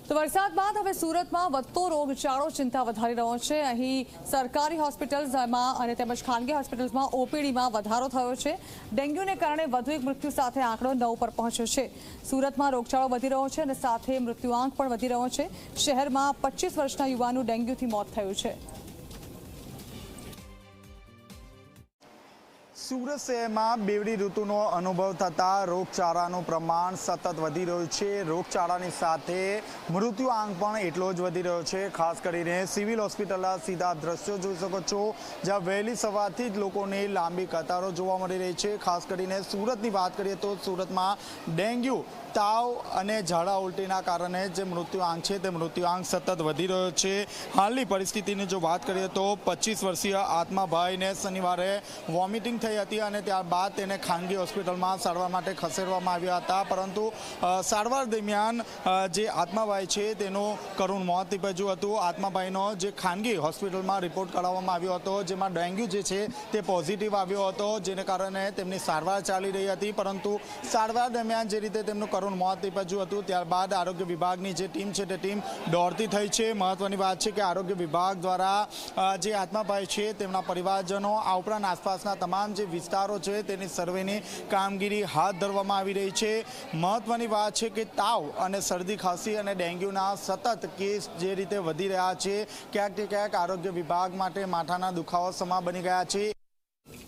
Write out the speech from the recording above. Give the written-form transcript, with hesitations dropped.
તો વરસાદ બાદ હવે સુરતમાં વધતો રોગચાળો ચિંતા વધારી રહ્યો છે। અહીં સરકારી હોસ્પિટલ્સમાં અને તેમજ ખાનગી હોસ્પિટલ્સમાં ઓપીડીમાં વધારો થયો છે। ડેન્ગ્યુને કારણે વધુ એક મૃત્યુ સાથે આંકડો 9 પર પહોંચ્યો છે। સુરતમાં રોગચાળો વધી રહ્યો છે અને સાથે મૃત્યુઆંક પણ વધી રહ્યો છે। શહેરમાં 25 વર્ષના યુવાનનું ડેન્ગ્યુથી મોત થયું છે। સુરત શહેરમાં બેવડી ઋતુનો અનુભવ થતાં રોગચાળાનું પ્રમાણ સતત વધી રહ્યું છે। રોગચાળાની સાથે મૃત્યુઆંક પણ એટલો જ વધી રહ્યો છે। ખાસ કરીને સિવિલ હોસ્પિટલના સીધા દ્રશ્યો જોઈ શકો છો, જ્યાં વહેલી સવારથી જ લોકોની લાંબી કતારો જોવા મળી રહી છે। ખાસ કરીને સુરતની વાત કરીએ તો સુરતમાં ડેન્ગ્યુ, તાવ અને ઝાડા ઉલટીના કારણે જે મૃત્યુઆંક છે તે મૃત્યુઆંક સતત વધી રહ્યો છે। હાલની પરિસ્થિતિની જો વાત કરીએ તો 25 વર્ષીય આત્માભાઈને શનિવારે વોમિટિંગ થઈ હતી અને ત્યારબાદ તેને ખાનગી હોસ્પિટલમાં સારવાર માટે ખસેડવામાં આવ્યા હતા, પરંતુ સારવાર દરમિયાન જે આત્માભાઈ છે તેનું કરુણ મોત નીપજ્યું હતું। આત્માભાઈનો જે ખાનગી હોસ્પિટલમાં રિપોર્ટ કરાવવામાં આવ્યો હતો, જેમાં ડેન્ગ્યુ જે છે તે પોઝિટિવ આવ્યો હતો, જેને કારણે તેમની સારવાર ચાલી રહી હતી, પરંતુ સારવાર દરમિયાન જે રીતે તેમનું કરુણ મોત નીપજ્યું હતું ત્યારબાદ આરોગ્ય વિભાગની જે ટીમ છે તે ટીમ દોડતી થઈ છે। મહત્વની વાત છે કે આરોગ્ય વિભાગ દ્વારા જે આત્માભાઈ છે તેમના પરિવારજનો આ ઉપરાંત આસપાસના તમામ જે વિસ્તારો છે તેની સર્વેની કામગીરી હાથ ધરવામાં આવી રહી છે। મહત્વની વાત છે કે તાવ અને શરદી ખાંસી અને ડેન્ગ્યુના સતત કેસ જે રીતે વધી રહ્યા છે, ક્યાંક ને ક્યાંક આરોગ્ય વિભાગ માટે માથાના દુખાવા સમા બની ગયા છે।